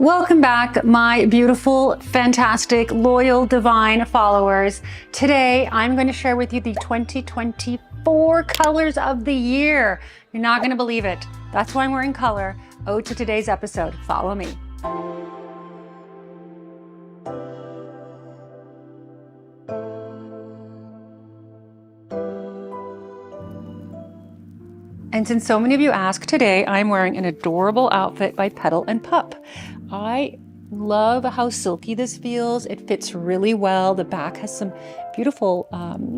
Welcome back, my beautiful, fantastic, loyal, divine followers. Today, I'm going to share with you the 2024 colors of the year. You're not going to believe it. That's why I'm wearing color. Ode to today's episode. Follow me. And since so many of you asked, today I'm wearing an adorable outfit by Petal and Pup. I love how silky this feels. It fits really well. The back has some beautiful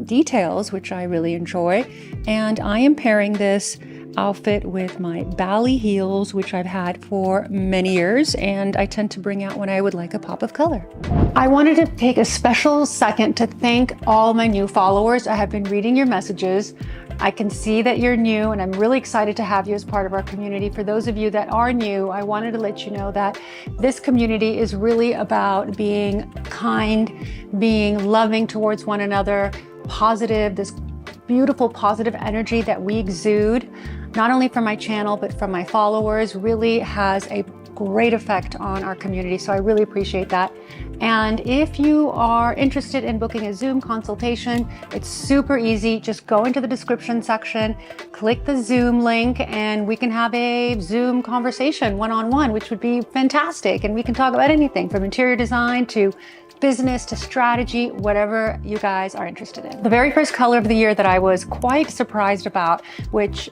details, which I really enjoy. And I am pairing this outfit with my Bally heels, which I've had for many years, and I tend to bring out when I would like a pop of color. I wanted to take a special second to thank all my new followers. I have been reading your messages. I can see that you're new, and I'm really excited to have you as part of our community. For those of you that are new, I wanted to let you know that this community is really about being kind, being loving towards one another, positive, this beautiful positive energy that we exude, not only from my channel, but from my followers, really has a great effect on our community. So I really appreciate that. And if you are interested in booking a Zoom consultation, it's super easy. Just go into the description section, click the Zoom link, and we can have a Zoom conversation one-on-one, which would be fantastic. And we can talk about anything from interior design to business to strategy, whatever you guys are interested in. The very first color of the year that I was quite surprised about, which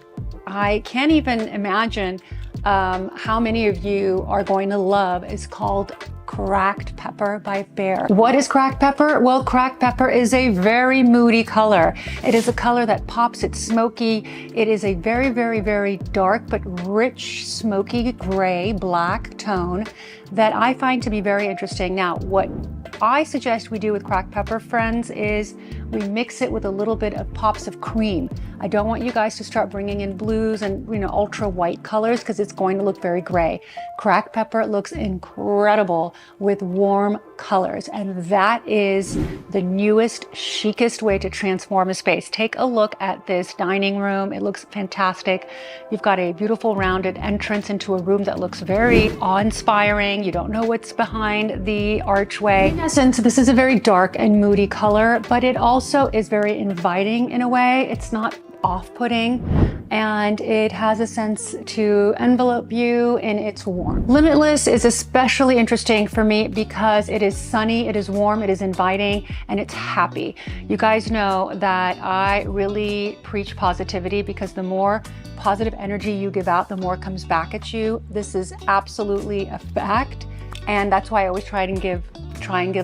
I can't even imagine how many of you are going to love, is called Cracked Pepper by Behr. What is cracked pepper? Well, cracked pepper is a very moody color. It is a color that pops. It's smoky. It is a very, very, very dark but rich, smoky gray, black tone that I find to be very interesting. Now, what I suggest we do with cracked pepper, friends, is we mix it with a little bit of pops of cream. I don't want you guys to start bringing in blues and ultra white colors, because it's going to look very gray. Cracked pepper looks incredible with warm colors, and that is the newest, chicest way to transform a space. Take a look at this dining room. It looks fantastic. You've got a beautiful rounded entrance into a room that looks very awe-inspiring. You don't know what's behind the archway. In essence, this is a very dark and moody color, but it also is very inviting in a way. It's not off-putting, and it has a sense to envelope you in its warmth. Limitless is especially interesting for me because it is sunny, it is warm, it is inviting, and it's happy. You guys know that I really preach positivity, because the more positive energy you give out, the more comes back at you. This is absolutely a fact, and that's why I always try and give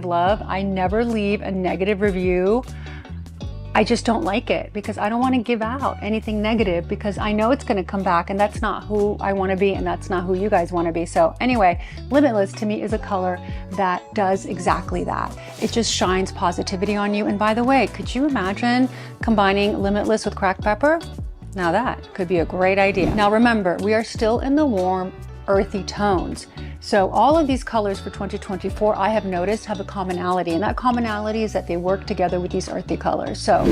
love. I never leave a negative review. I just don't like it, because I don't want to give out anything negative, because I know it's going to come back, and that's not who I want to be, and that's not who you guys want to be. So anyway, Limitless to me is a color that does exactly that. It just shines positivity on you. And by the way, could you imagine combining Limitless with cracked pepper? Now that could be a great idea. Now remember, we are still in the warm, earthy tones. So all of these colors for 2024, I have noticed, have a commonality, and that commonality is that they work together with these earthy colors. So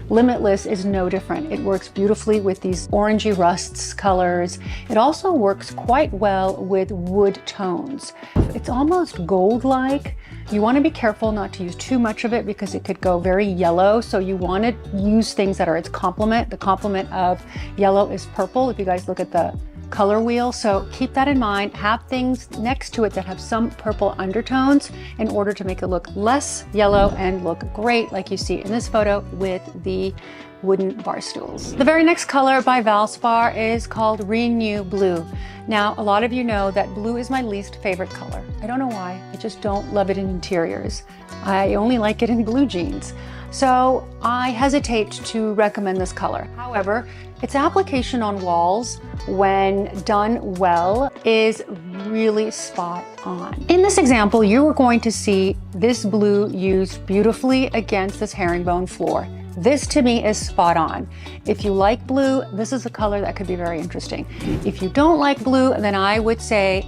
Limitless is no different. It works beautifully with these orangey rusts colors. It also works quite well with wood tones. It's almost gold-like. You want to be careful not to use too much of it, because it could go very yellow. So you want to use things that are its complement. The complement of yellow is purple, if you guys look at the color wheel. So keep that in mind. Have things next to it that have some purple undertones in order to make it look less yellow and look great, like you see in this photo with the wooden bar stools. The very next color by Valspar is called Renew Blue. Now, a lot of you know that blue is my least favorite color. I don't know why. I just don't love it in interiors. I only like it in blue jeans. So I hesitate to recommend this color. However, its application on walls, when done well, is really spot on. In this example, you are going to see this blue used beautifully against this herringbone floor. This to me is spot on. If you like blue, this is a color that could be very interesting. If you don't like blue, then I would say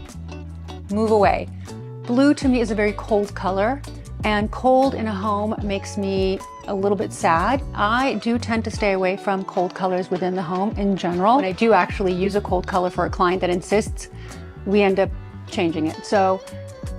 move away. Blue to me is a very cold color, and cold in a home makes me a little bit sad. I do tend to stay away from cold colors within the home in general. When I do actually use a cold color for a client that insists, we end up changing it. So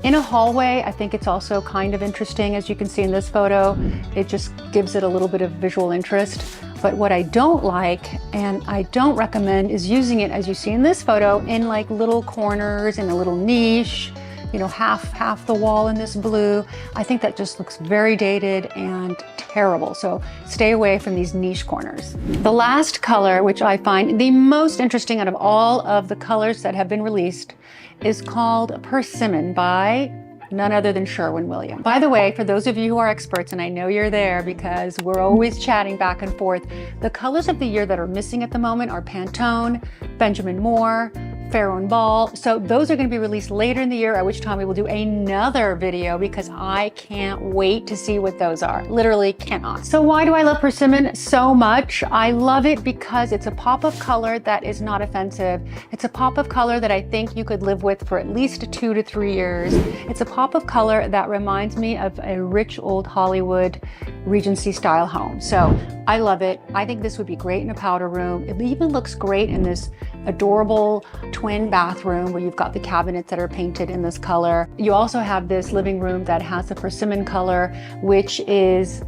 in a hallway, I think it's also kind of interesting. As you can see in this photo, it just gives it a little bit of visual interest. But what I don't like and I don't recommend is using it, as you see in this photo, in like little corners in a little niche, you know, half the wall in this blue. I think that just looks very dated and terrible. So stay away from these niche corners. The last color, which I find the most interesting out of all of the colors that have been released, is called Persimmon by none other than Sherwin Williams. By the way, for those of you who are experts, and I know you're there because we're always chatting back and forth, the colors of the year that are missing at the moment are Pantone, Benjamin Moore, Farrow and Ball. So those are going to be released later in the year, at which time we will do another video because I can't wait to see what those are. Literally cannot. So why do I love Persimmon so much? I love it because it's a pop of color that is not offensive. It's a pop of color that I think you could live with for at least 2 to 3 years. It's a pop of color that reminds me of a rich old Hollywood Regency style home. So I love it. I think this would be great in a powder room. It even looks great in this adorable twin bathroom where you've got the cabinets that are painted in this color. You also have this living room that has a persimmon color, which is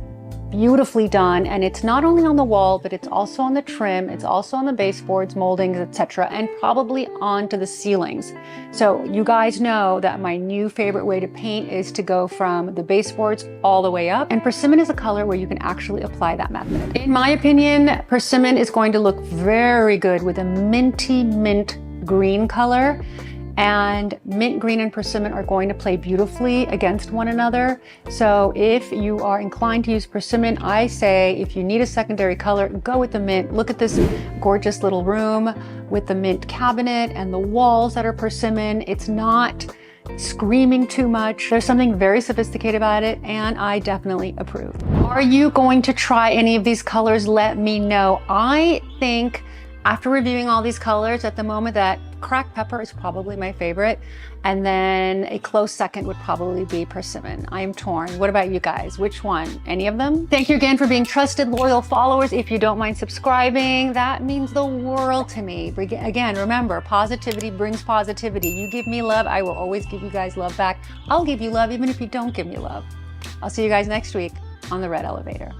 beautifully done, and it's not only on the wall, but it's also on the trim, it's also on the baseboards, moldings, etc., and probably onto the ceilings. So you guys know that my new favorite way to paint is to go from the baseboards all the way up, and persimmon is a color where you can actually apply that method. In my opinion, persimmon is going to look very good with a minty mint green color, and mint green and persimmon are going to play beautifully against one another. So if you are inclined to use persimmon, I say if you need a secondary color, go with the mint. Look at this gorgeous little room with the mint cabinet and the walls that are persimmon. It's not screaming too much. There's something very sophisticated about it, and I definitely approve. Are you going to try any of these colors? Let me know. I think after reviewing all these colors at the moment that cracked pepper is probably my favorite, and then a close second would probably be persimmon. I am torn. What about you guys? Which one? Any of them? Thank you again for being trusted, loyal followers. If you don't mind subscribing, that means the world to me. Again, remember, positivity brings positivity. You give me love, I will always give you guys love back. I'll give you love even if you don't give me love. I'll see you guys next week on the Red Elevator.